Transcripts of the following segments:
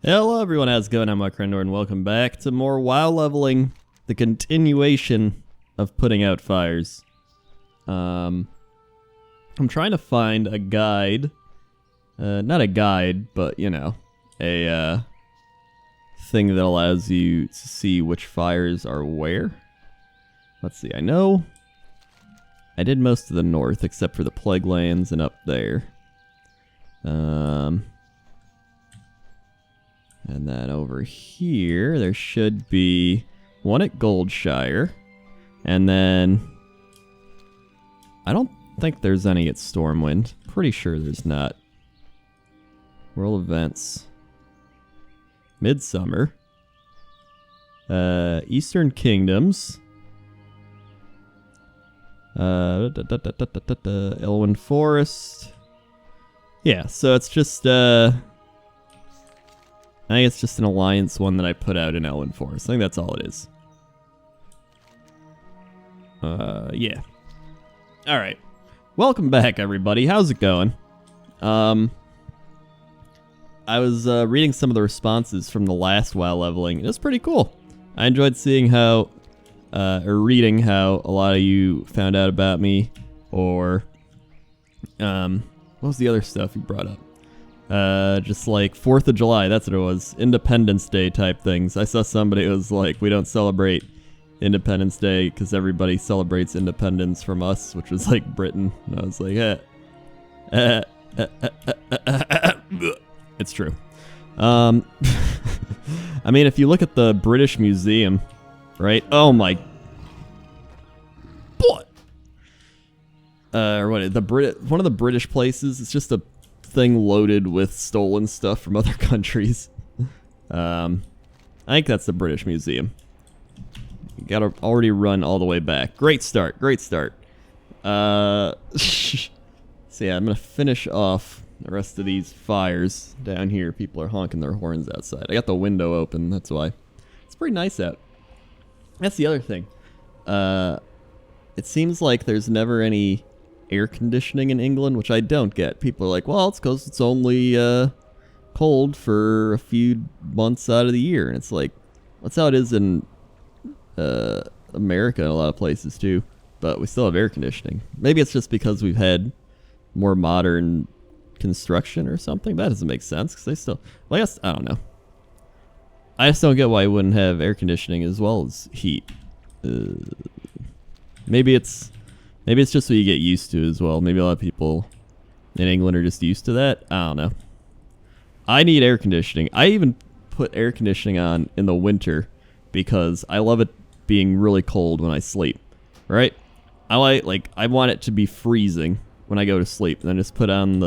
Hello everyone, how's it going? I'm WoWcrendor and welcome back to more WoW leveling, the continuation of putting out fires. I'm trying to find a guide, not a guide, but you know, a thing that allows you to see which fires are where. Let's see, I know I did most of the north except for the Plague Lands and up there. And then over here, there should be one at Goldshire. And then I don't think there's any at Stormwind. Pretty sure there's not. World events. Midsummer. Eastern Kingdoms. Elwyn Forest. Yeah, so it's just I think it's just an alliance one that I put out in Elwyn Forest. I think that's all it is. Yeah. Alright. Welcome back, everybody. How's it going? I was reading some of the responses from the last WoW leveling. It was pretty cool. I enjoyed seeing how, or reading how a lot of you found out about me, or, what was the other stuff you brought up? Just like 4th of July, that's what it was. Independence Day type things. I saw somebody who was like, we don't celebrate Independence Day because everybody celebrates independence from us, which was like Britain. And I was like, it's true. I mean, if you look at the British Museum, right? Oh my. What? Or what? One of the British places, it's just a thing loaded with stolen stuff from other countries. I think that's the British Museum. You gotta already run all the way back. Great start, great start. So yeah, I'm gonna finish off the rest of these fires down here. People are honking their horns outside. I got the window open, that's why. It's pretty nice out. That's the other thing. It seems like there's never any air conditioning in England, which I don't get. People are like, well, it's because it's only cold for a few months out of the year. And it's like, that's how it is in America and a lot of places too. But we still have air conditioning. Maybe it's just because we've had more modern construction or something. That doesn't make sense because they still, well, I guess, I don't know. I just don't get why you wouldn't have air conditioning as well as heat. Maybe it's just what you get used to as well. Maybe a lot of people in England are just used to that. I don't know. I need air conditioning. I even put air conditioning on in the winter because I love it being really cold when I sleep. Right? I want it to be freezing when I go to sleep. And then just put on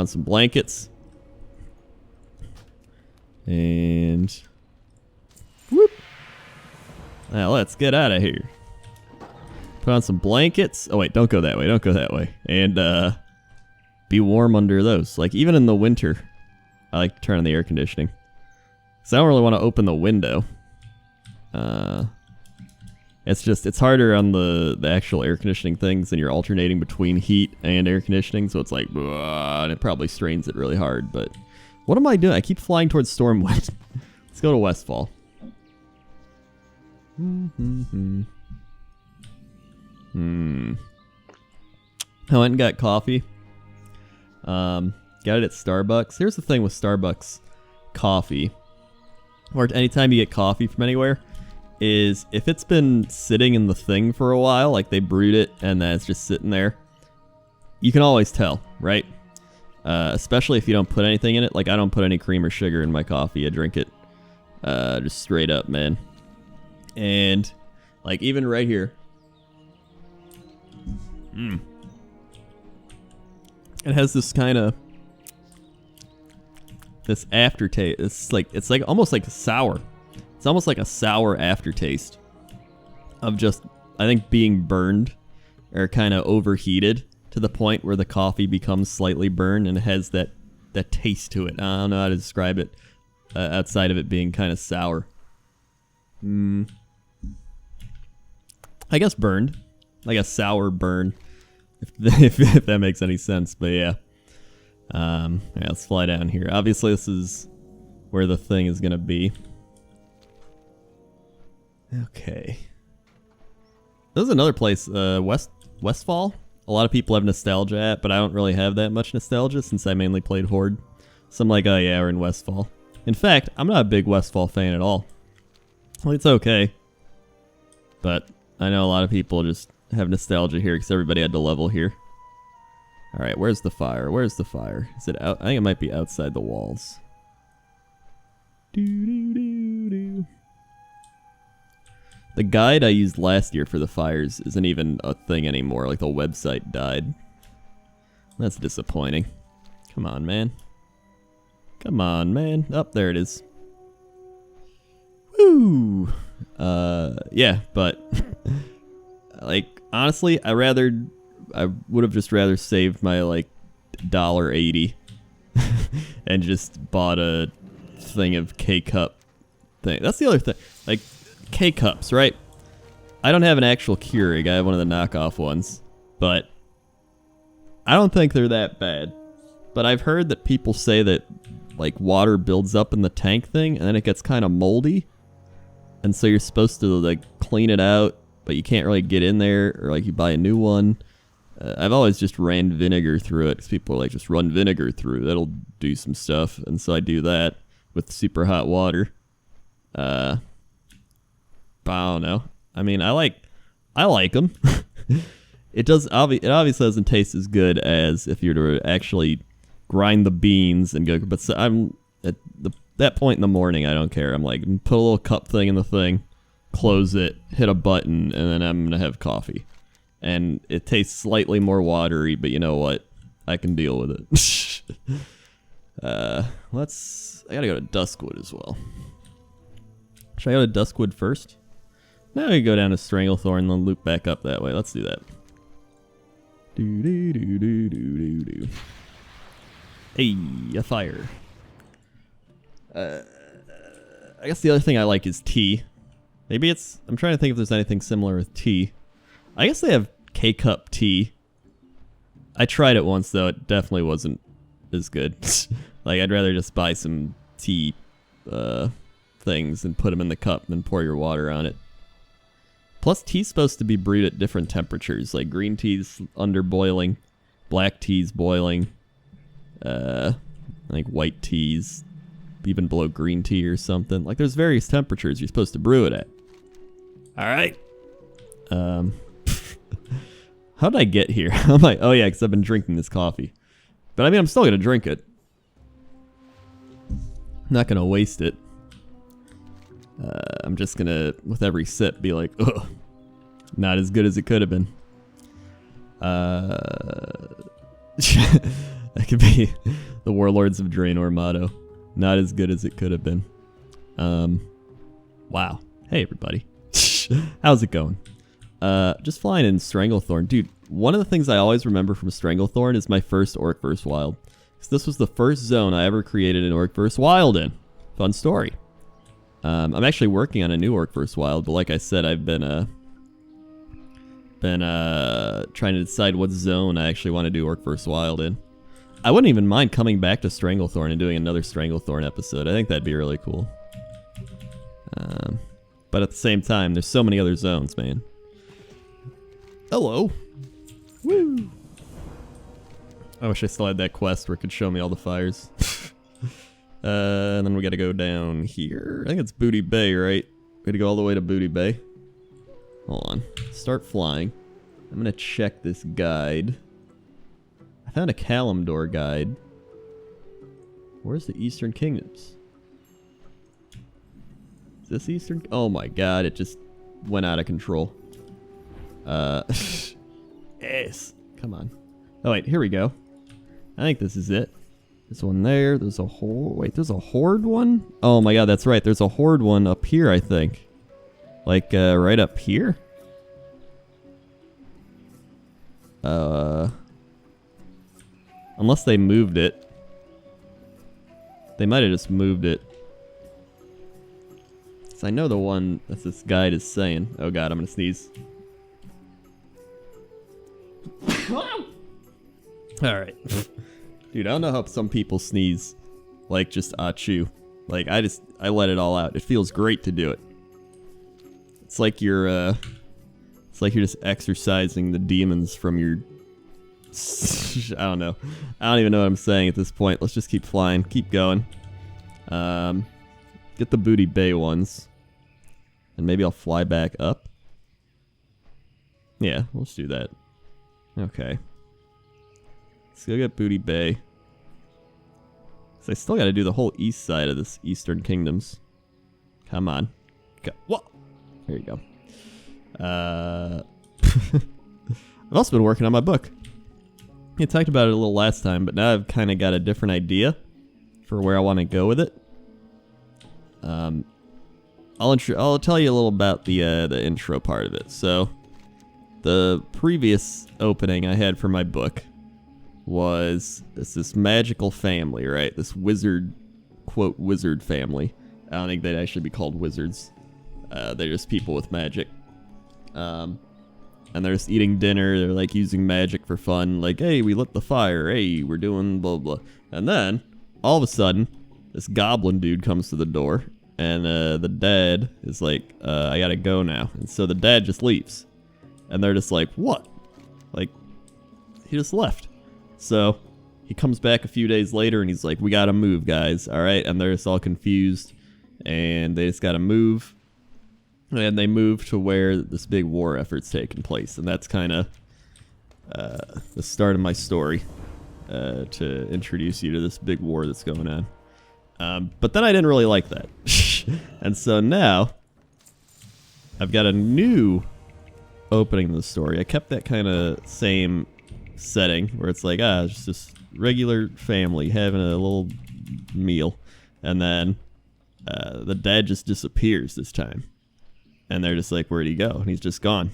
some blankets. And whoop. Now let's get out of here. Put on some blankets. Oh wait, don't go that way. Don't go that way. And be warm under those. Like even in the winter, I like to turn on the air conditioning. Cause I don't really want to open the window. It's harder on the actual air conditioning things, and you're alternating between heat and air conditioning, so it's like, and it probably strains it really hard. But what am I doing? I keep flying towards Stormwind. Let's go to Westfall. I went and got coffee. Got it at Starbucks. Here's the thing with Starbucks coffee, or anytime you get coffee from anywhere, is if it's been sitting in the thing for a while, like they brewed it and then it's just sitting there, you can always tell, right? Especially if you don't put anything in it. Like I don't put any cream or sugar in my coffee. I drink it just straight up, man. And like even right here, it has this kind of this aftertaste. It's like almost like sour. It's almost like a sour aftertaste of just, I think, being burned or kind of overheated to the point where the coffee becomes slightly burned and it has that taste to it. I don't know how to describe it outside of it being kind of sour. I guess burned. Like a sour burn, if that makes any sense. But yeah, let's fly down here. Obviously, this is where the thing is gonna be. Okay. There's another place, Westfall. A lot of people have nostalgia at, but I don't really have that much nostalgia since I mainly played Horde. So I'm like, oh yeah, we're in Westfall. In fact, I'm not a big Westfall fan at all. Well, it's okay. But I know a lot of people just have nostalgia here because everybody had to level here. Alright, where's the fire? Where's the fire? Is it out? I think it might be outside the walls. Doo-doo-doo-doo. The guide I used last year for the fires isn't even a thing anymore. Like, the website died. That's disappointing. Come on, man. Come on, man. Oh, there it is. Woo! Yeah, but... like, honestly, I would have just rather saved my, like, $1.80 and just bought a thing of K-Cup thing. That's the other thing. Like, K-Cups, right? I don't have an actual Keurig. I have one of the knockoff ones. But I don't think they're that bad. But I've heard that people say that, like, water builds up in the tank thing, and then it gets kind of moldy. And so you're supposed to, like, clean it out, but you can't really get in there, or, like, you buy a new one. I've always just ran vinegar through it, because people are like, just run vinegar through. That'll do some stuff. And so I do that with super hot water. But I don't know. I mean, I like them. It obviously doesn't taste as good as if you were to actually grind the beans and go. But so I'm at that point in the morning, I don't care. I'm like, put a little cup thing in the thing, close it, hit a button, and then I'm gonna have coffee. And it tastes slightly more watery, but you know what? I can deal with it. I gotta go to Duskwood as well. Should I go to Duskwood first? Now we go down to Stranglethorn and then loop back up that way. Let's do that. Do. Hey, a fire. I guess the other thing I like is tea. Maybe it's... I'm trying to think if there's anything similar with tea. I guess they have K-Cup tea. I tried it once, though. It definitely wasn't as good. Like, I'd rather just buy some tea things and put them in the cup and then pour your water on it. Plus, tea's supposed to be brewed at different temperatures. Like, green tea's under boiling, black tea's boiling, like white tea's even below green tea or something. Like, there's various temperatures you're supposed to brew it at. Alright. How did I get here? I'm like, oh yeah, because I've been drinking this coffee. But I mean, I'm still going to drink it. I'm not going to waste it. I'm just going to, with every sip, be like, ugh, not as good as it could have been. That could be the Warlords of Draenor motto. Not as good as it could have been. Wow. Hey, everybody. How's it going? Just flying in Stranglethorn. Dude, one of the things I always remember from Stranglethorn is my first Orc vs. Wild. So this was the first zone I ever created an Orc vs. Wild in. Fun story. I'm actually working on a new Orc vs. Wild, but like I said, I've been trying to decide what zone I actually want to do Orc vs. Wild in. I wouldn't even mind coming back to Stranglethorn and doing another Stranglethorn episode. I think that'd be really cool. But at the same time, there's so many other zones, man. Hello. Woo. I wish I still had that quest where it could show me all the fires. And then we gotta go down here. I think it's Booty Bay, right? We gotta go all the way to Booty Bay. Hold on. Start flying. I'm gonna check this guide. I found a Kalimdor guide. Where's the Eastern Kingdoms? Is this Eastern? Oh my god, it just went out of control. Yes. Come on. Oh wait, here we go. I think this is it. There's one there. There's a horde. Wait, there's a horde one? Oh my god, that's right. There's a horde one up here, I think. Like, right up here? Unless they moved it. They might have just moved it. So I know the one that this guide is saying. Oh god, I'm gonna sneeze. Alright. Dude, I don't know how some people sneeze. Like, just achoo. Like, I let it all out. It feels great to do it. It's like you're just exorcising the demons from your... I don't know. I don't even know what I'm saying at this point. Let's just keep flying. Keep going. Get the Booty Bay ones. And maybe I'll fly back up. Yeah, let's do that. Okay. Let's go get Booty Bay. So I still got to do the whole east side of this Eastern Kingdoms. Come on. Go. Whoa! There you go. I've also been working on my book. I talked about it a little last time, but now I've kind of got a different idea for where I want to go with it. I'll tell you a little about the intro part of it. So, the previous opening I had for my book was this magical family, right? This wizard, quote, wizard family. I don't think they'd actually be called wizards. They're just people with magic. And they're just eating dinner. They're like using magic for fun. Like, hey, we lit the fire. Hey, we're doing blah, blah. And then, all of a sudden, this goblin dude comes to the door. And the dad is like, I gotta go now. And so the dad just leaves. And they're just like, what? Like, he just left. So he comes back a few days later and he's like, we gotta move, guys. All right. And they're just all confused. And they just gotta move. And they move to where this big war effort's taking place. And that's kind of the start of my story to introduce you to this big war that's going on. But then I didn't really like that. And so now I've got a new opening to the story. I kept that kind of same setting where it's like, it's just this regular family having a little meal. And then the dad just disappears this time. And they're just like, where'd he go? And he's just gone.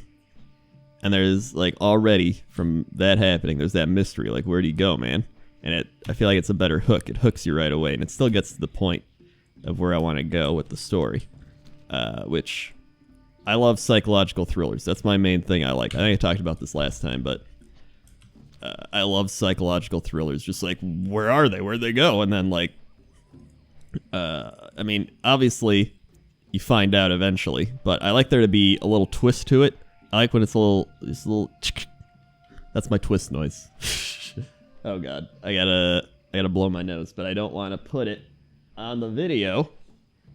And there's like already from that happening, there's that mystery. Like, where'd he go, man? And I feel like it's a better hook. It hooks you right away. And it still gets to the point of where I want to go with the story. Which I love psychological thrillers. That's my main thing I like. I think I talked about this last time, but I love psychological thrillers. Just like, where are they? Where'd they go? And then like, I mean, obviously you find out eventually, but I like there to be a little twist to it. I like when it's a little, that's my twist noise. Oh god, I gotta blow my nose, but I don't want to put it on the video,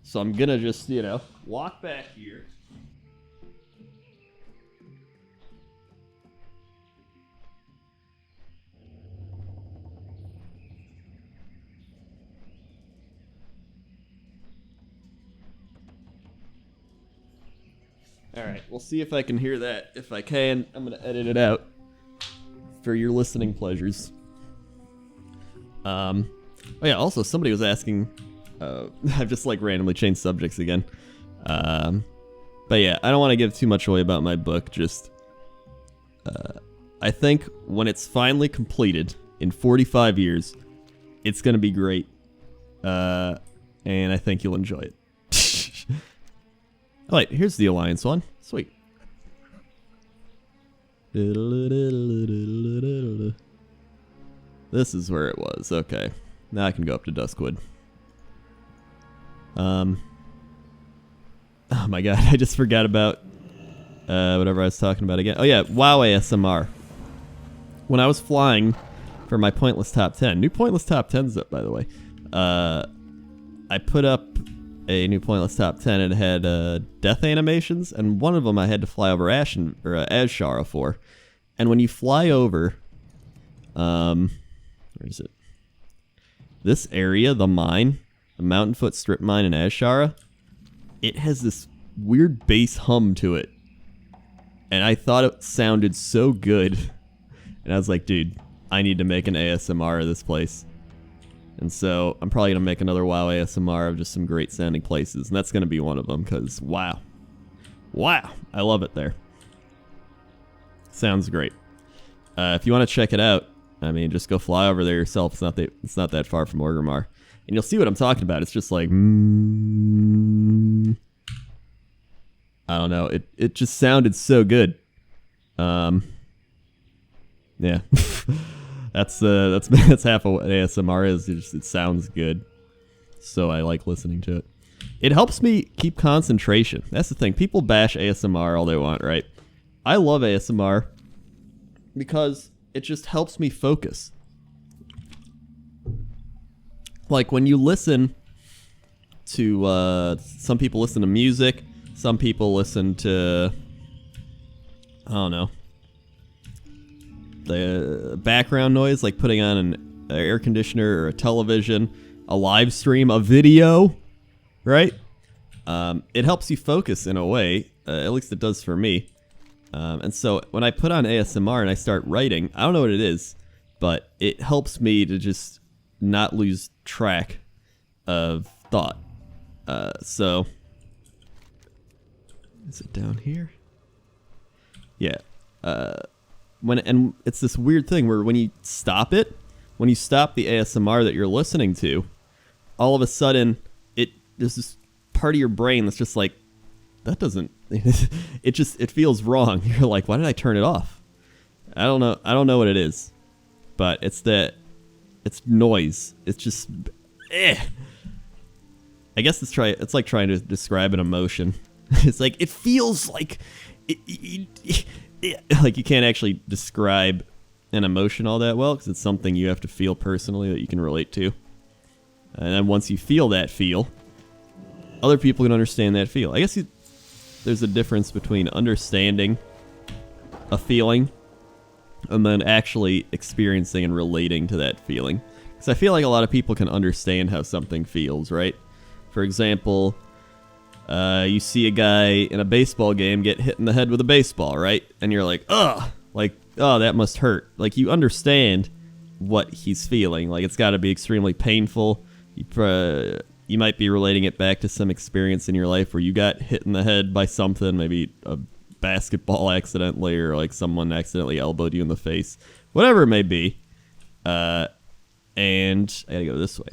so I'm gonna just, walk back here. Alright, we'll see if I can hear that. If I can, I'm gonna edit it out for your listening pleasures. Oh yeah, also somebody was asking, I've just like randomly changed subjects again. But yeah, I don't want to give too much away about my book, just, I think when it's finally completed in 45 years, it's gonna be great. And I think you'll enjoy it. Oh wait, here's the Alliance one. Sweet. This is where it was. Okay. Now I can go up to Duskwood. Oh my god, I just forgot about whatever I was talking about again. Oh yeah, WoW ASMR. When I was flying for my Pointless Top 10, new Pointless Top 10's up, by the way. I put up a new Pointless Top 10. It had death animations, and one of them I had to fly over Azshara for. And when you fly over, where is it? This area, the mine, the Mountainfoot Strip Mine in Azshara, it has this weird bass hum to it. And I thought it sounded so good. And I was like, dude, I need to make an ASMR of this place. And so I'm probably going to make another WoW ASMR of just some great sounding places. And that's going to be one of them because, wow. Wow. I love it there. Sounds great. If you want to check it out, I mean, just go fly over there yourself. It's not that far from Orgrimmar. And you'll see what I'm talking about. It's just like, I don't know. It just sounded so good. Yeah. that's half of what ASMR is. It sounds good. so I like listening to it. It helps me keep concentration. That's the thing. People bash ASMR all they want, right? I love ASMR because it just helps me focus. Like when you listen to, some people listen to music, some people listen to, I don't know, the background noise, like putting on an air conditioner or a television, a live stream, a video, right? It helps you focus in a way, at least it does for me. And so when I put on ASMR and I start writing, I don't know what it is, but it helps me to just not lose track of thought. So is it down here? Yeah. And it's this weird thing where when you stop the ASMR that you're listening to, all of a sudden there's this part of your brain that's just like, that doesn't, it feels wrong. You're like, why did I turn it off? I don't know what it is, but it's noise. It's just, I guess it's like trying to describe an emotion. It's like, it feels like, like you can't actually describe an emotion all that well because it's something you have to feel personally that you can relate to. And then once you feel that feel, other people can understand that feel. I guess there's a difference between understanding a feeling and then actually experiencing and relating to that feeling. Because I feel like a lot of people can understand how something feels, right? For example, you see a guy in a baseball game get hit in the head with a baseball, right? And you're like, ugh! Like, oh, that must hurt. Like, you understand what he's feeling. Like, it's got to be extremely painful. You might be relating it back to some experience in your life where you got hit in the head by something, maybe a basketball accidentally, or like someone accidentally elbowed you in the face. Whatever it may be. And I gotta go this way.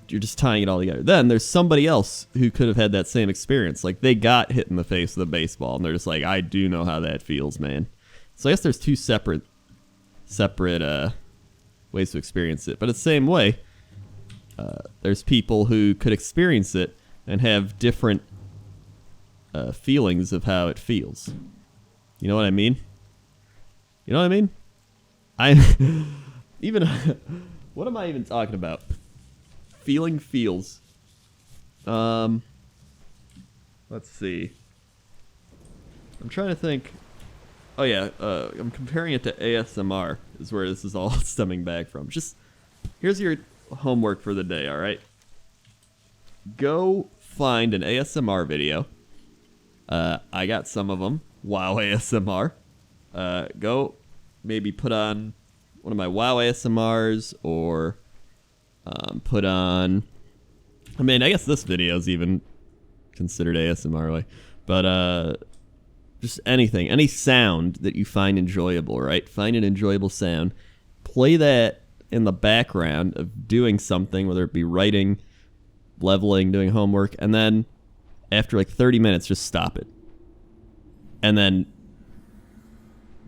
You're just tying it all together. Then there's somebody else who could have had that same experience. Like, they got hit in the face with a baseball, and they're just like, I do know how that feels, man. So I guess there's two separate ways to experience it. But it's the same way, there's people who could experience it and have different feelings of how it feels. You know what I mean? You know what I mean? What am I even talking about? Feeling feels. Let's see. I'm trying to think. Oh yeah, I'm comparing it to ASMR is where this is all stemming back from. Just, here's your homework for the day, alright? Go find an ASMR video. I got some of them. WoW ASMR. Go maybe put on one of my WoW ASMRs, or put on, I mean, I guess this video is even considered ASMR way, but just anything, any sound that you find enjoyable, right? Find an enjoyable sound, play that in the background of doing something, whether it be writing, leveling, doing homework, and then after like 30 minutes, just stop it. And then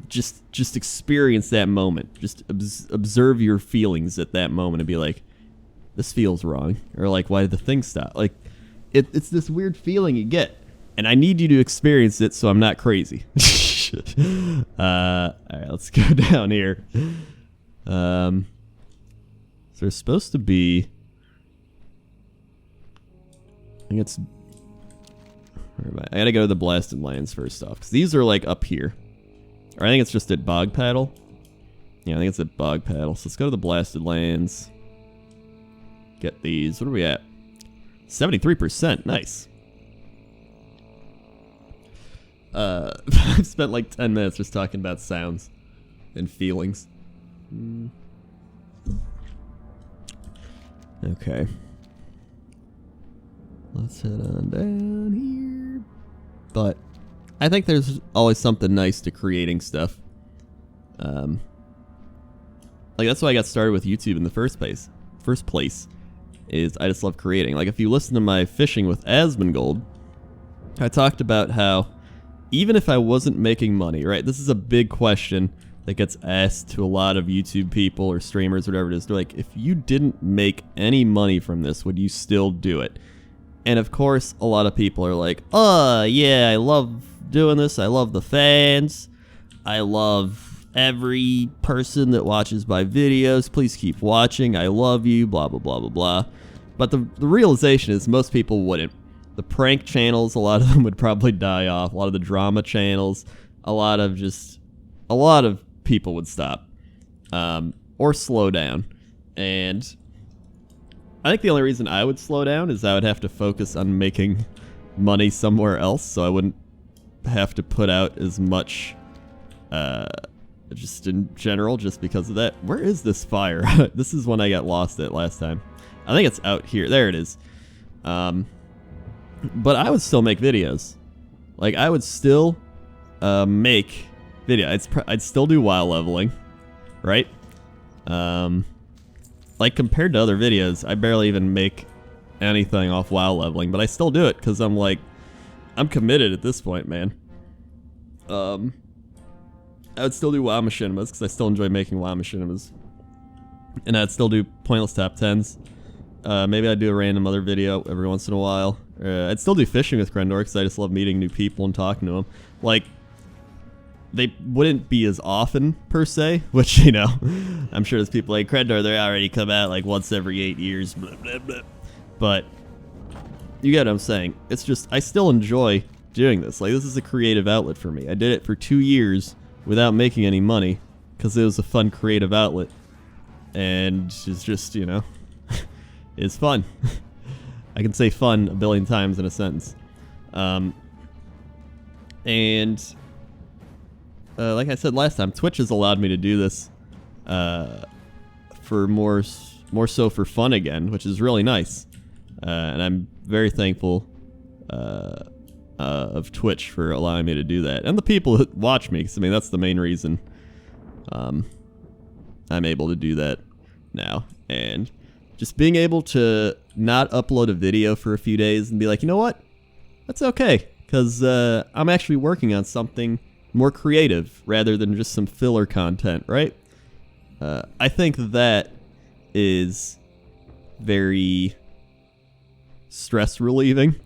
just experience that moment. Just observe your feelings at that moment and be like, this feels wrong. Or like, why did the thing stop? Like, it's this weird feeling you get. And I need you to experience it so I'm not crazy. Alright, let's go down here. So there's supposed to be, I think it's, where am I gotta go to the Blasted Lands first off, because these are like up here. Or I think it's just at Bog Paddle. Yeah, I think it's at Bog Paddle. So let's go to the Blasted Lands. Get these. What are we at? 73%. Nice. I've spent like 10 minutes just talking about sounds and feelings. Okay. Let's head on down here. But I think there's always something nice to creating stuff. Like, that's why I got started with YouTube in the first place. Is I just love creating. Like, if you listen to my Fishing with Asmongold, I talked about how even if I wasn't making money, right? This is a big question that gets asked to a lot of YouTube people or streamers, whatever it is. They're like, if you didn't make any money from this, would you still do it? And of course, a lot of people are like, oh, yeah, I love doing this. I love the fans. I love every person that watches my videos. Please keep watching. I love you, blah, blah, blah, blah, blah. But the realization is most people wouldn't. The prank channels, a lot of them would probably die off. A lot of the drama channels, a lot of people would stop or slow down. And I think the only reason I would slow down is I would have to focus on making money somewhere else, so I wouldn't have to put out as much just in general, just because of that. Where is this fire? This is one I got lost at last time. I think it's out here. There it is. But I would still make videos. Like, I would still make video. I'd still do WoW leveling, right? Like, compared to other videos, I barely even make anything off WoW leveling, but I still do it because I'm like, I'm committed at this point, man. I would still do WoW machinimas because I still enjoy making WoW machinimas. And I'd still do pointless top 10s. Maybe I'd do a random other video every once in a while. I'd still do fishing with WoWcrendor because I just love meeting new people and talking to them. Like, they wouldn't be as often, per se, which, you know, I'm sure there's people like WoWcrendor, they already come out like once every 8 years, blah, blah, blah. But you get what I'm saying. It's just, I still enjoy doing this. Like, this is a creative outlet for me. I did it for 2 years without making any money because it was a fun creative outlet. And it's just, you know, it's fun. I can say fun a billion times in a sentence. Like I said last time, Twitch has allowed me to do this for more so for fun again, which is really nice. And I'm very thankful of Twitch for allowing me to do that. And the people that watch me, because I mean, that's the main reason I'm able to do that now. And just being able to not upload a video for a few days and be like, you know what? That's okay, because I'm actually working on something more creative rather than just some filler content, right? I think that is very stress relieving,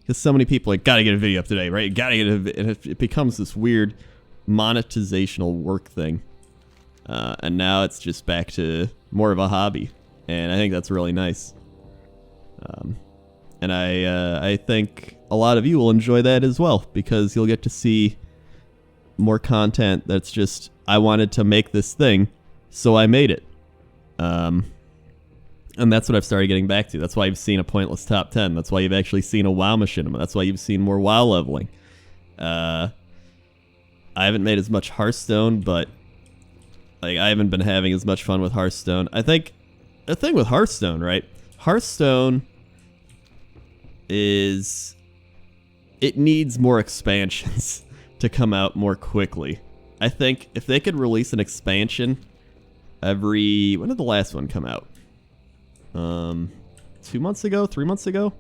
because so many people like, gotta get a video up today, right? Gotta get and it becomes this weird monetizational work thing. And now it's just back to more of a hobby. And I think that's really nice. And I think a lot of you will enjoy that as well, because you'll get to see more content that's just, I wanted to make this thing, so I made it. And that's what I've started getting back to. That's why you've seen a pointless top 10. That's why you've actually seen a WoW machinima. That's why you've seen more WoW leveling. I haven't made as much Hearthstone, but like, I haven't been having as much fun with Hearthstone. I think the thing with Hearthstone, right? Hearthstone is, it needs more expansions to come out more quickly. I think if they could release an expansion every, when did the last one come out? 2 months ago, 3 months ago?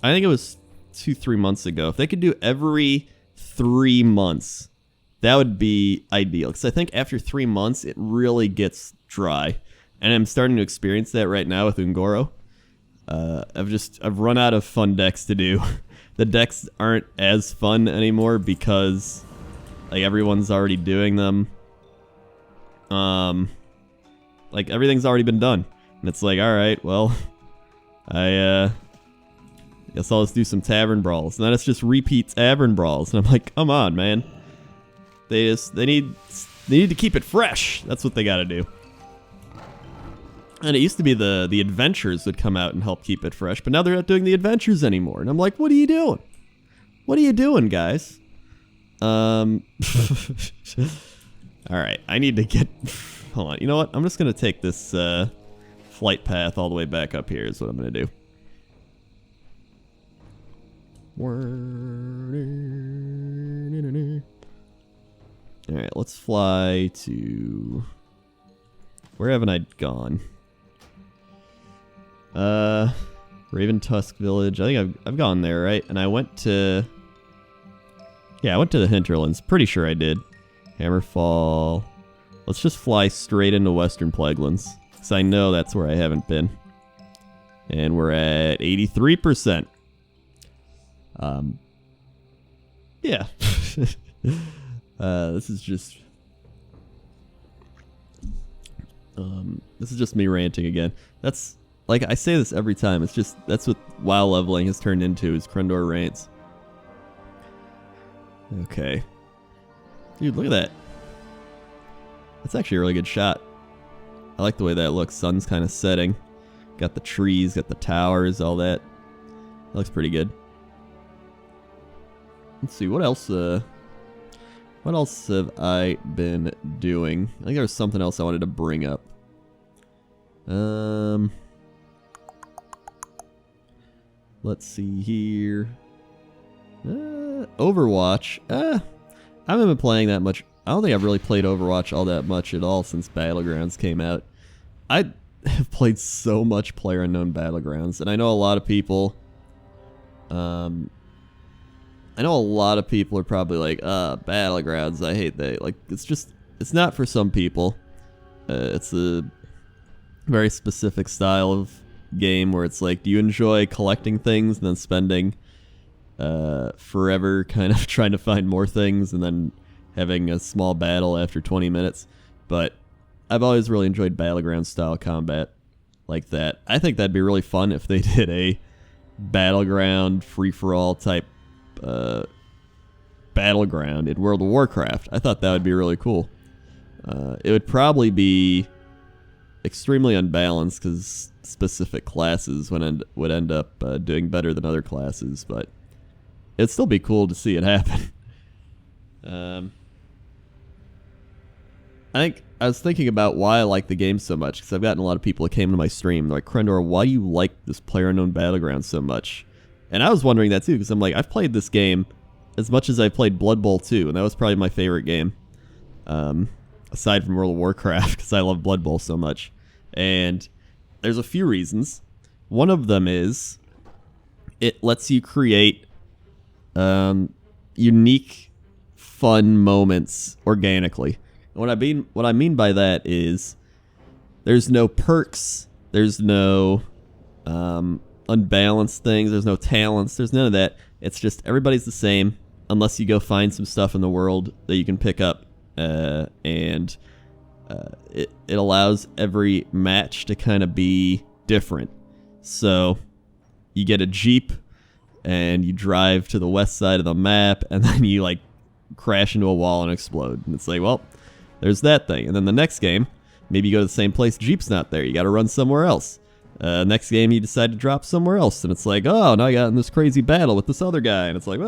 I think it was 2-3 months ago. If they could do every 3 months, that would be ideal. Because I think after 3 months, it really gets dry. And I'm starting to experience that right now with Ungoro. I've run out of fun decks to do. The decks aren't as fun anymore because like everyone's already doing them. Like everything's already been done. And it's like, all right, well, I guess I'll just do some tavern brawls. And then it's just repeat tavern brawls. And I'm like, come on, man. They need to keep it fresh. That's what they got to do. And it used to be the adventures would come out and help keep it fresh, but now they're not doing the adventures anymore. And I'm like, what are you doing? What are you doing, guys? All right, I need to get... Hold on, you know what? I'm just going to take this flight path all the way back up here is what I'm going to do. All right, let's fly to... Where haven't I gone? Raven Tusk Village. I think I've gone there, right? And I went to... Yeah, I went to the Hinterlands. Pretty sure I did. Hammerfall. Let's just fly straight into Western Plaguelands, because I know that's where I haven't been. And we're at 83%. Yeah. This is just me ranting again. That's, like, I say this every time. It's just, that's what WoW leveling has turned into, is Crendor rants. Okay. Dude, look at that. That's actually a really good shot. I like the way that looks. Sun's kind of setting. Got the trees, got the towers, all that. That looks pretty good. Let's see, what else have I been doing? I think there was something else I wanted to bring up. Let's see here. Overwatch. I haven't been playing that much. I don't think I've really played Overwatch all that much at all since Battlegrounds came out. I have played so much PlayerUnknown Battlegrounds, and I know a lot of people. I know a lot of people are probably like, Battlegrounds, I hate that. Like, it's not for some people. It's a very specific style of game where it's like, do you enjoy collecting things and then spending forever kind of trying to find more things and then having a small battle after 20 minutes? But I've always really enjoyed Battleground style combat like that. I think that'd be really fun if they did a Battleground free-for-all type Battleground in World of Warcraft. I thought that would be really cool. It would probably be extremely unbalanced because specific classes would end up doing better than other classes, but it'd still be cool to see it happen. I was thinking about why I like the game so much, because I've gotten a lot of people that came to my stream, they're like, Crendor, why do you like this PlayerUnknown Battleground so much? And I was wondering that too, because I'm like, I've played this game as much as I played Blood Bowl 2, and that was probably my favorite game, aside from World of Warcraft, because I love Blood Bowl so much. And there's a few reasons. One of them is it lets you create unique, fun moments organically. What I mean by that is there's no perks, there's no unbalanced things, there's no talents, there's none of that. It's just everybody's the same unless you go find some stuff in the world that you can pick up, and it allows every match to kind of be different. So you get a Jeep and you drive to the west side of the map, and then you like crash into a wall and explode, and it's like, well, there's that thing. And then the next game, maybe you go to the same place, Jeep's not there, you gotta run somewhere else. Next game you decide to drop somewhere else, and it's like, oh, now I got in this crazy battle with this other guy, and it's like,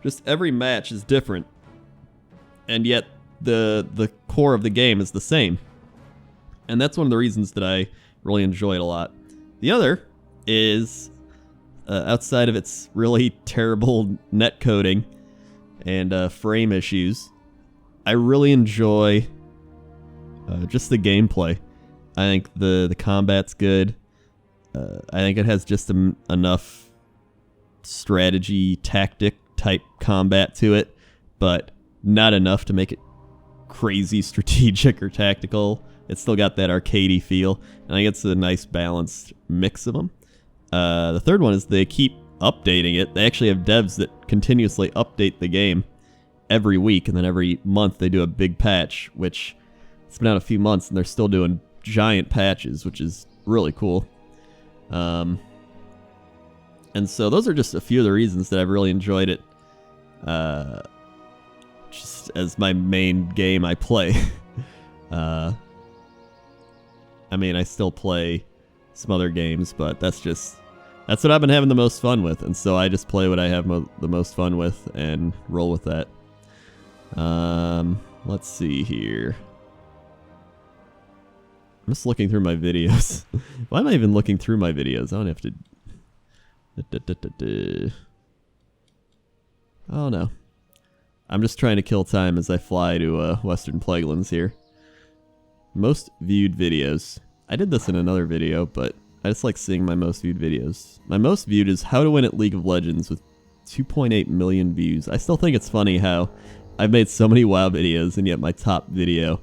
just every match is different, and yet the core of the game is the same. And that's one of the reasons that I really enjoy it a lot. The other is, outside of its really terrible netcoding and frame issues, I really enjoy just the gameplay. I think the combat's good. I think it has just enough strategy, tactic type combat to it, but not enough to make it crazy strategic or tactical. It's still got that arcadey feel, and I think it's a nice balanced mix of them. The third one is they keep updating it. They actually have devs that continuously update the game every week, and then every month they do a big patch, which it's been out a few months and they're still doing giant patches, which is really cool. And so those are just a few of the reasons that I've really enjoyed it, just as my main game I play. I mean, I still play some other games, but that's what I've been having the most fun with, and so I just play what I have the most fun with and roll with that. Let's see here. I'm just looking through my videos. Why am I even looking through my videos? I don't have to... Oh no. I'm just trying to kill time as I fly to Western Plaguelands here. Most viewed videos. I did this in another video, but I just like seeing my most viewed videos. My most viewed is How to Win at League of Legends with 2.8 million views. I still think it's funny how I've made so many WoW videos, and yet my top video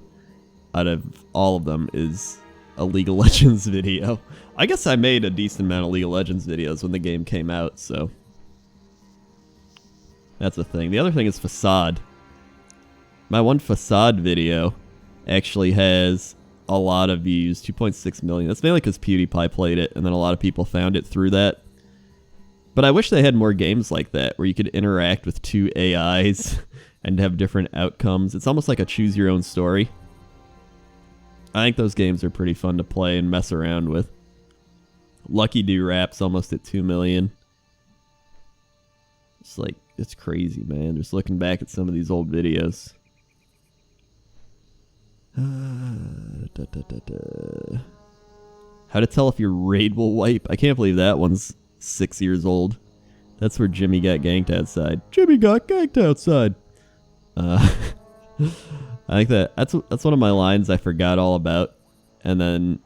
out of all of them is a League of Legends video. I guess I made a decent amount of League of Legends videos when the game came out, so that's a thing. The other thing is Facade. My one Facade video actually has a lot of views, 2.6 million. That's mainly because PewDiePie played it, and then a lot of people found it through that. But I wish they had more games like that, where you could interact with two AIs and have different outcomes. It's almost like a choose-your-own story. I think those games are pretty fun to play and mess around with. Lucky Do Rap's almost at 2 million. It's like, it's crazy, man. Just looking back at some of these old videos. How to tell if your raid will wipe? I can't believe that one's 6 years old. That's where Jimmy got ganked outside. Jimmy got ganked outside. I think that's one of my lines I forgot all about, and then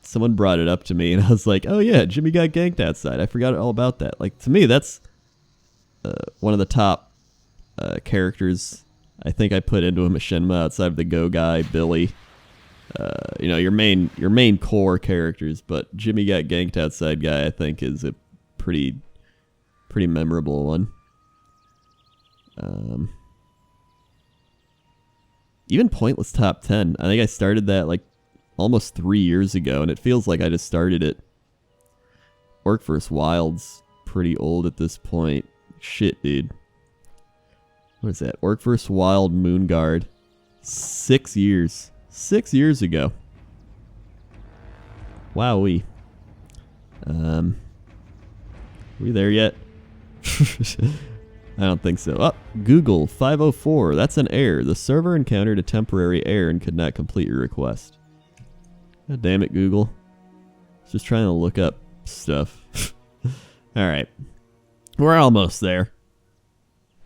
someone brought it up to me, and I was like, "Oh yeah, Jimmy got ganked outside. I forgot all about that." Like, to me, that's one of the top characters I think I put into a machinima outside of the Go guy, Billy. You know, your main core characters, but Jimmy got ganked outside guy I think is a pretty memorable one. Even Pointless Top 10. I think I started that like almost 3 years ago, and it feels like I just started it. Orc vs. Wild's pretty old at this point. Shit, dude. What is that? Orc vs. Wild Moonguard. 6 years. 6 years ago. Wowee. We there yet? I don't think so. Oh, Google 504. That's an error. The server encountered a temporary error and could not complete your request. God damn it, Google. Just trying to look up stuff. Alright. We're almost there.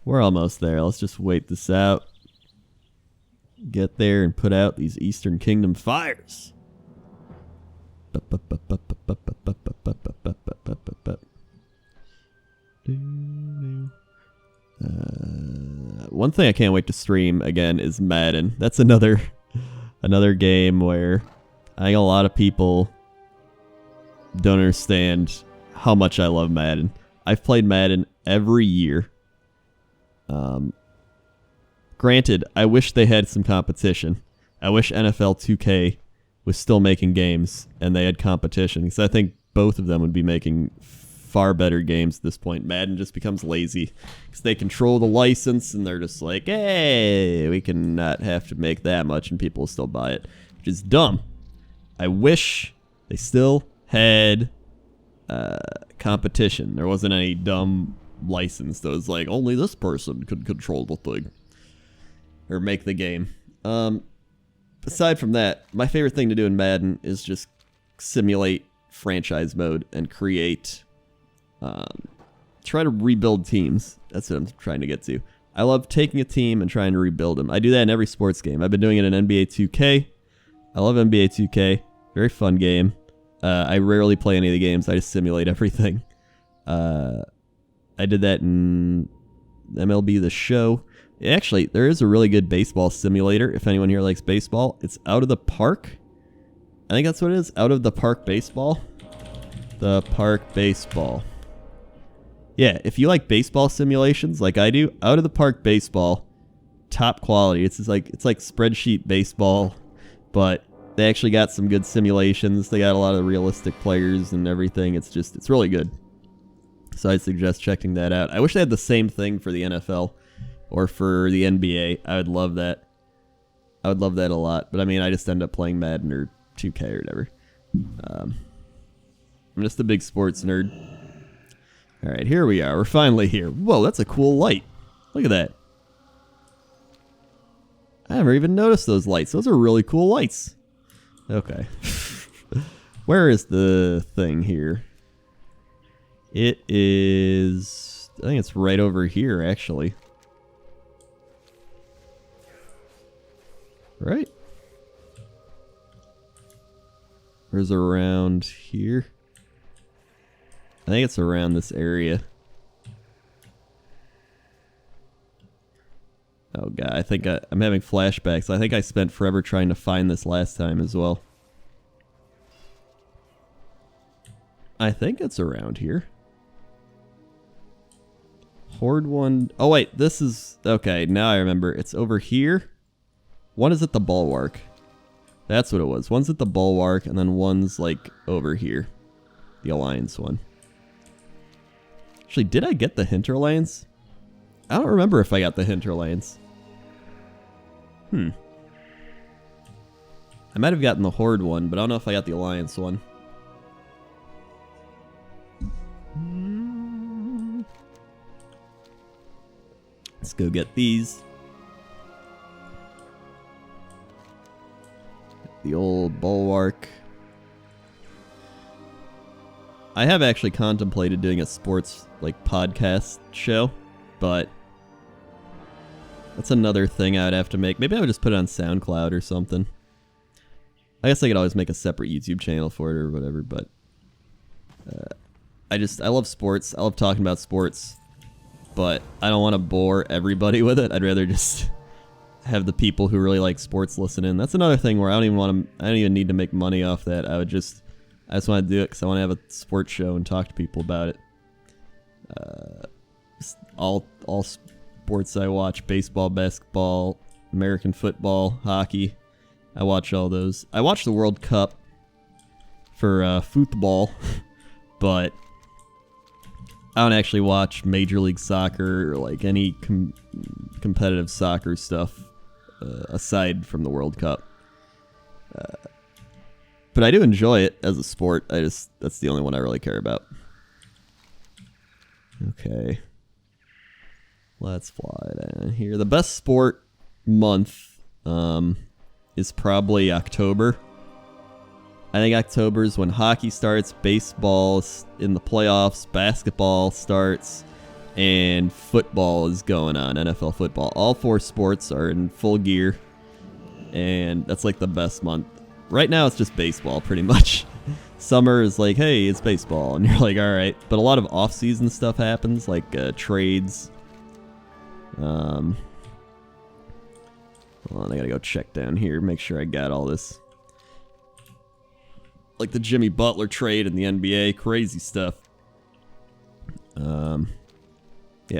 We're almost there. Let's just wait this out. Get there and put out these Eastern Kingdom fires. One thing I can't wait to stream again is Madden. That's another game where I think a lot of people don't understand how much I love Madden. I've played Madden every year. Granted, I wish they had some competition. I wish NFL 2K was still making games and they had competition, because I think both of them would be making far better games at this point. Madden just becomes lazy because they control the license and they're just like, hey, we can not have to make that much and people will still buy it, which is dumb. I wish they still had competition. There wasn't any dumb license that was like, only this person could control the thing or make the game. Aside from that, my favorite thing to do in Madden is just simulate franchise mode and create try to rebuild teams. That's what I'm trying to get to. I love taking a team and trying to rebuild them. I do that in every sports game. I've been doing it in NBA 2K. I love NBA 2K. Very fun game. I rarely play any of the games. I just simulate everything. I did that in MLB The Show. Actually, there is a really good baseball simulator, if anyone here likes baseball. It's Out of the Park. I think that's what it is. Out of the Park Baseball. The Park Baseball. Yeah, if you like baseball simulations like I do, Out of the Park Baseball, top quality. It's like spreadsheet baseball, but they actually got some good simulations. They got a lot of realistic players and everything. It's really good. So I'd suggest checking that out. I wish they had the same thing for the NFL or for the NBA. I would love that. I would love that a lot. But I mean, I just end up playing Madden or 2K or whatever. I'm just a big sports nerd. All right, here we are. We're finally here. Whoa, that's a cool light. Look at that. I never even noticed those lights. Those are really cool lights. Okay. Where is the thing here? It is... I think it's right over here, actually. Right? Or is it around here? I think it's around this area. Oh god, I think I'm having flashbacks. I think I spent forever trying to find this last time as well. I think it's around here. Horde one. Oh wait, this is... Okay, now I remember. It's over here. One is at the Bulwark. That's what it was. One's at the Bulwark, and then one's like over here. The Alliance one. Actually, did I get the Hinterlands? I don't remember if I got the Hinterlands. I might have gotten the Horde one, but I don't know if I got the Alliance one. Let's go get these. The old Bulwark. I have actually contemplated doing a sports like podcast show, but that's another thing I would have to make. Maybe I would just put it on SoundCloud or something. I guess I could always make a separate YouTube channel for it or whatever, but I love sports. I love talking about sports, but I don't want to bore everybody with it. I'd rather just have the people who really like sports listen in. That's another thing where I don't even need to make money off that. I just want to do it because I want to have a sports show and talk to people about it. All sports I watch: baseball, basketball, American football, hockey. I watch all those. I watch the World Cup for football, but I don't actually watch Major League Soccer or like any competitive soccer stuff aside from the World Cup. But I do enjoy it as a sport. That's the only one I really care about. Okay. Let's fly down here. The best sport month is probably October. I think October is when hockey starts, baseball's in the playoffs, basketball starts, and football is going on, NFL football. All four sports are in full gear, and that's like the best month. Right now it's just baseball, pretty much. Summer is like, hey, it's baseball, and you're like, all right. But a lot of off-season stuff happens, like trades. Hold on, I gotta go check down here, make sure I got all this. Like the Jimmy Butler trade in the NBA, crazy stuff. Yeah,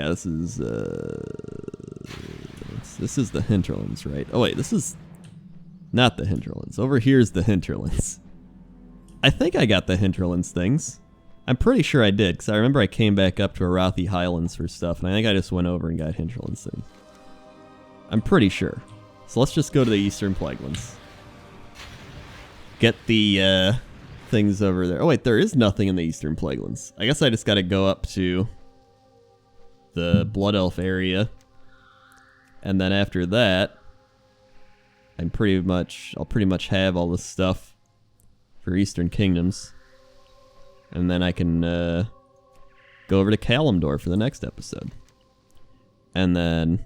this is the Hinterlands, right? Oh wait, this is not the Hinterlands. Over here's the Hinterlands. I think I got the Hinterlands things. I'm pretty sure I did, because I remember I came back up to Arathi Highlands for stuff, and I think I just went over and got Hinterlands things. I'm pretty sure. So let's just go to the Eastern Plaguelands. Get the things over there. Oh wait, there is nothing in the Eastern Plaguelands. I guess I just gotta go up to the Blood Elf area. And then after that, I'll pretty much have all this stuff for Eastern Kingdoms. And then I can go over to Kalimdor for the next episode. And then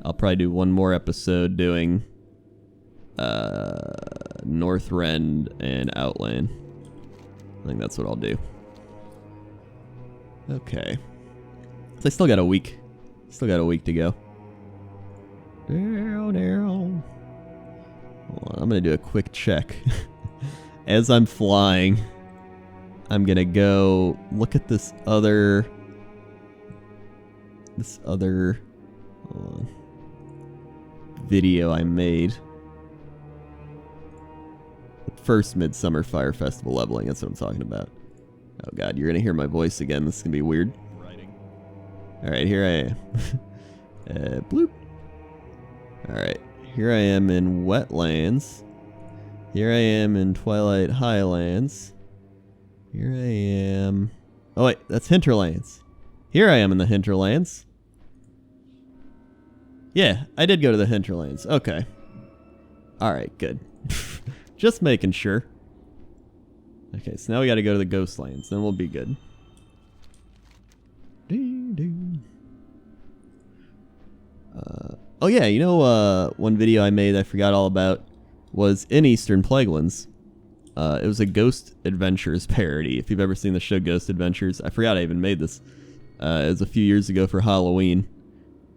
I'll probably do one more episode doing Northrend and Outland. I think that's what I'll do. Okay. So I still got a week. Still got a week to go. Hold on, I'm gonna do a quick check. As I'm flying, I'm gonna go look at this other hold on, video I made. The first Midsummer Fire Festival leveling, that's what I'm talking about. Oh god, you're gonna hear my voice again. This is gonna be weird. Alright, here I am. Bloop. Alright, here I am in Wetlands. Here I am in Twilight Highlands. Here I am... Oh wait, that's Hinterlands. Here I am in the Hinterlands. Yeah, I did go to the Hinterlands. Okay. Alright, good. Just making sure. Okay, so now we gotta go to the Ghostlands, then we'll be good. Oh yeah, you know one video I made I forgot all about was in Eastern Plaguelands. It was a Ghost Adventures parody. If you've ever seen the show Ghost Adventures, I forgot I even made this. It was a few years ago for Halloween,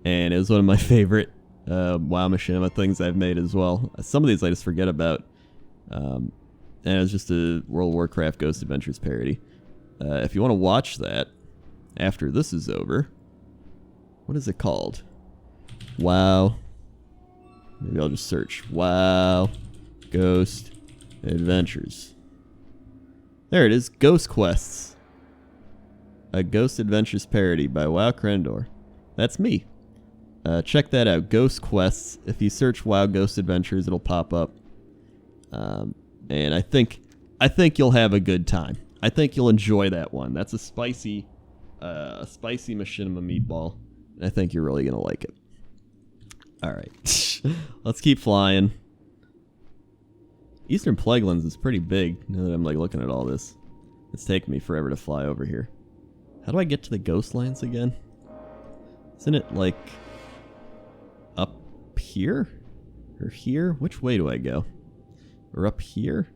and it was one of my favorite WoW Machinima things I've made as well. Some of these I just forget about. And it was just a World of Warcraft Ghost Adventures parody. If you want to watch that after this is over, what is it called? WoW. Maybe I'll just search WoW Ghost Adventures. There it is, Ghost Quests. A Ghost Adventures parody by WoWcrendor. That's me. Check that out, Ghost Quests. If you search WoW Ghost Adventures, it'll pop up. And I think you'll have a good time. I think you'll enjoy that one. That's a spicy machinima meatball. And I think you're really gonna like it. All right, let's keep flying. Eastern Plaguelands is pretty big. Now that I'm like looking at all this, it's taking me forever to fly over here. How do I get to the Ghostlands again? Isn't it like up here or here? Which way do I go? Or up here?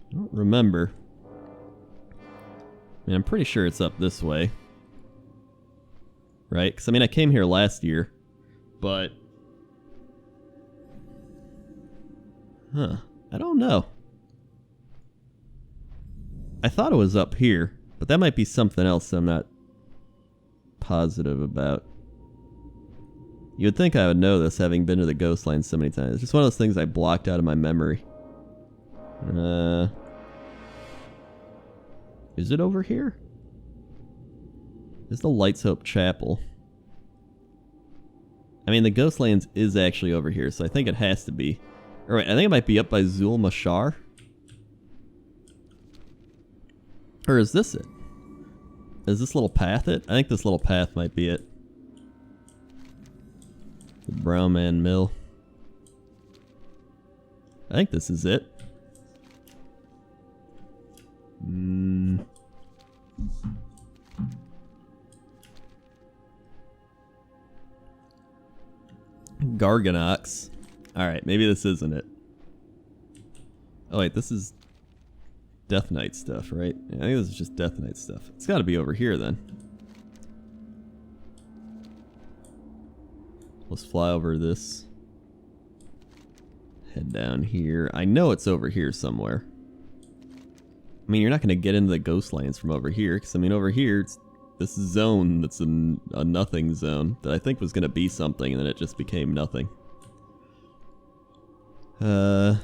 I don't remember. I mean, I'm pretty sure it's up this way. Right? Because, I mean, I came here last year, but... Huh. I don't know. I thought it was up here, but that might be something else I'm not positive about. You would think I would know this, having been to the Ghostlands so many times. It's just one of those things I blocked out of my memory. Is it over here? Is the Lights Hope Chapel? I mean, the Ghostlands is actually over here, so I think it has to be. Alright, I think it might be up by Zul Mashar. Or is this it? Is this little path it? I think this little path might be it. The Brown Man Mill. I think this is it. Garganox. Alright, maybe this isn't it. Oh wait, this is Death Knight stuff, right? Yeah, I think this is just Death Knight stuff. It's gotta be over here then. Let's fly over this. Head down here. I know it's over here somewhere. I mean, you're not gonna get into the Ghostlands from over here, because I mean, over here, it's this zone that's a nothing zone that I think was gonna be something, and then it just became nothing. I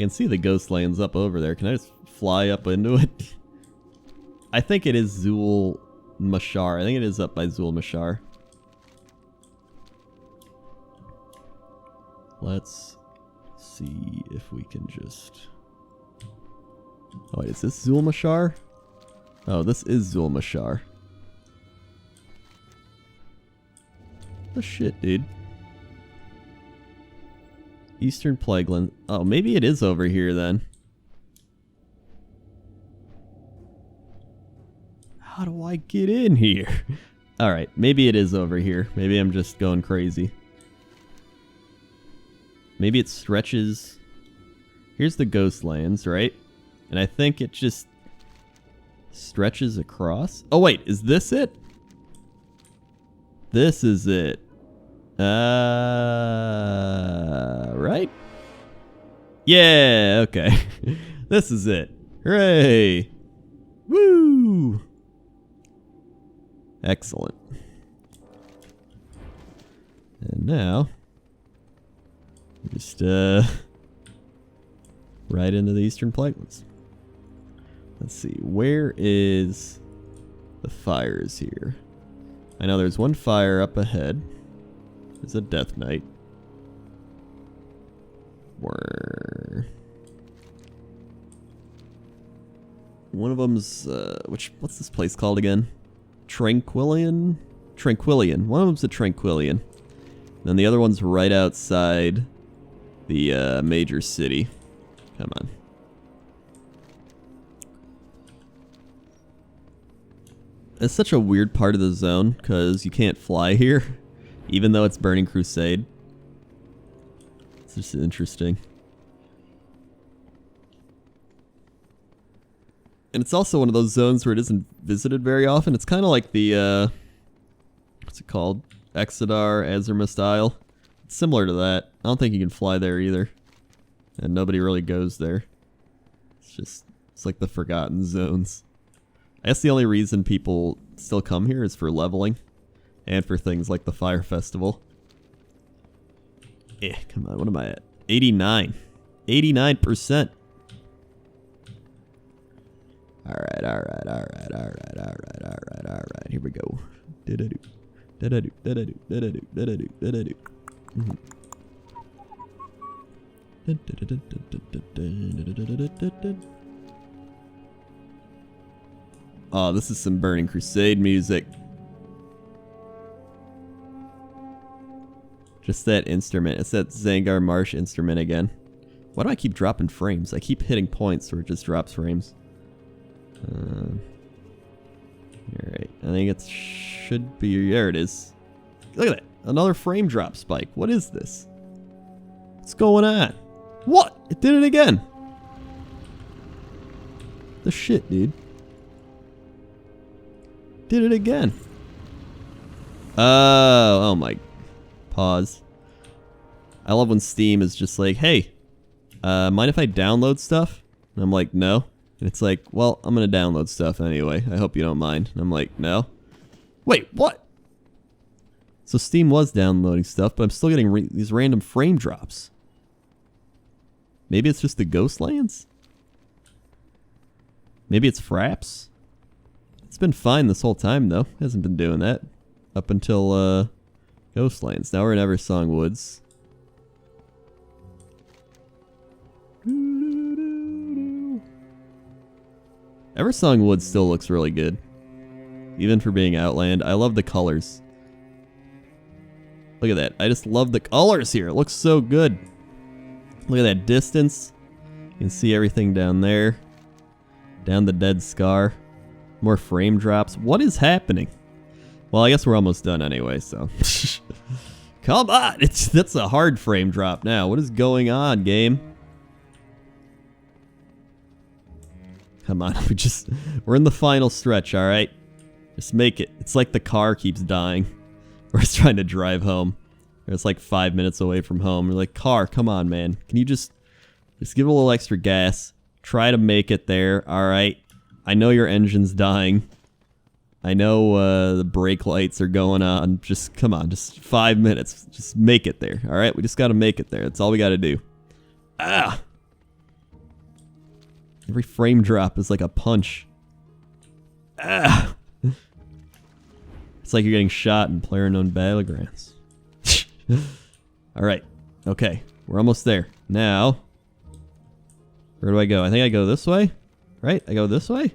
can see the Ghostlands up over there. Can I just fly up into it? I think it is Zul Mashar. I think it is up by Zul Mashar. Let's see if we can just... Oh wait, is this Zul Mashar? Oh, this is Zul Mashar. The shit, dude. Eastern Plagueland. Oh, maybe it is over here then. How do I get in here? Alright, maybe it is over here. Maybe I'm just going crazy. Maybe it stretches... Here's the Ghostlands, right? And I think it just stretches across. Oh wait, is this it? This is it. Right? Yeah, okay. This is it. Hooray! Woo! Excellent. And now, just right into the Eastern Plaguelands. Let's see, where is the fires here? I know there's one fire up ahead. There's a Death Knight. One of them's, what's this place called again? Tranquillian? Tranquillian. One of them's a Tranquillian. Then the other one's right outside the major city. Come on. It's such a weird part of the zone because you can't fly here, even though it's Burning Crusade. It's just interesting. And it's also one of those zones where it isn't visited very often. It's kind of like the what's it called? Exodar, Azurmist Isle. It's similar to that. I don't think you can fly there either. And nobody really goes there. It's like the Forgotten Zones. I guess the only reason people still come here is for leveling. And for things like the Fire Festival. Come on, what am I at? 89. 89%. Alright. Here we go. Oh, this is some Burning Crusade music. Just that instrument. It's that Zangar Marsh instrument again. Why do I keep dropping frames? I keep hitting points where it just drops frames. Alright, I think it should be... There it is. Look at that. Another frame drop spike. What is this? What's going on? What? It did it again. The shit, dude. Did it again. Oh my... Pause. I love when Steam is just like, hey, mind if I download stuff? And I'm like, no. And it's like, well, I'm going to download stuff anyway. I hope you don't mind. And I'm like, no. Wait, what? So Steam was downloading stuff, but I'm still getting these random frame drops. Maybe it's just the Ghostlands? Maybe it's Fraps? It's been fine this whole time, though. It hasn't been doing that. Up until, Ghostlands. Now we're in Eversong Woods. Eversong Woods still looks really good. Even for being Outland. I love the colors. Look at that. I just love the colors here. It looks so good. Look at that distance. You can see everything down there. Down the Dead Scar. More frame drops. What is happening? Well, I guess we're almost done anyway, so. Come on! That's a hard frame drop now. What is going on, game? Come on, we're in the final stretch, alright? Just make it. It's like the car keeps dying. We're just trying to drive home. It's like 5 minutes away from home. We're like, car, come on, man. Can you just give it a little extra gas? Try to make it there, alright? I know your engine's dying. I know the brake lights are going on. Just, come on, just 5 minutes. Just make it there, alright? We just gotta make it there. That's all we gotta do. Ah! Every frame drop is like a punch. Ah! It's like you're getting shot in PlayerUnknown Battlegrounds. Alright, okay. We're almost there. Now, where do I go? I think I go this way? Right? I go this way?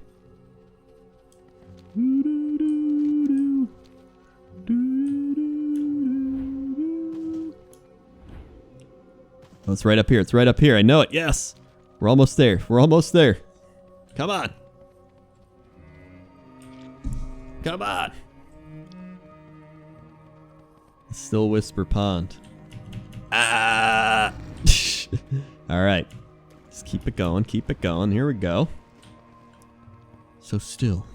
Oh, it's right up here. It's right up here. I know it. Yes. We're almost there. We're almost there. Come on. Come on. Still Whisper Pond. Ah. All right. Just keep it going. Keep it going. Here we go. So still.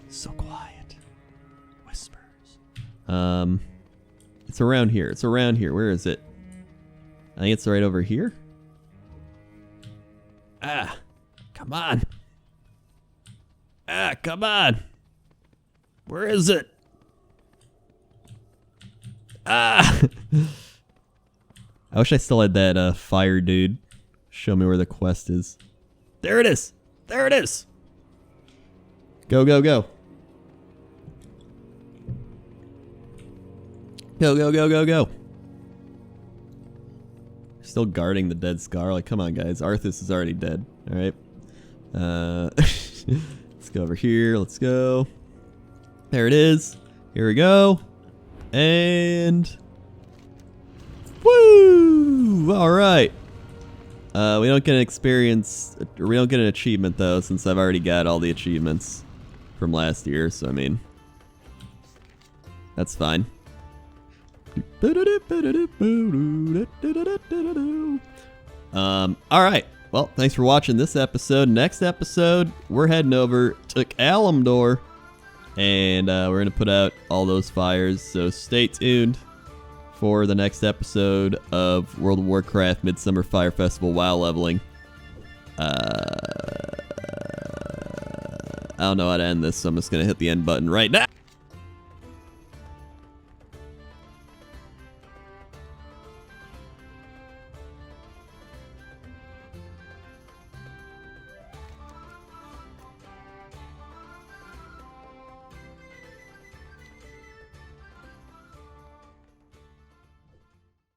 So quiet. Whispers. It's around here. It's around here. Where is it? I think it's right over here. Ah, come on. Ah, come on. Where is it? Ah. I wish I still had that fire dude show me where the quest is. There it is. There it is. Go, go, go. Go, go, go, go, go. Still guarding the Dead Scar. Like, come on, guys. Arthas is already dead. All right. Let's go over here. Let's go. There it is. Here we go. And woo! All right. We don't get an experience, or we don't get an achievement though, since I've already got all the achievements from last year. So I mean, that's fine. Alright. Well, thanks for watching this episode. Next episode, we're heading over to Kalimdor. And we're going to put out all those fires. So stay tuned for the next episode of World of Warcraft Midsummer Fire Festival WoW leveling. I don't know how to end this, so I'm just going to hit the end button right now.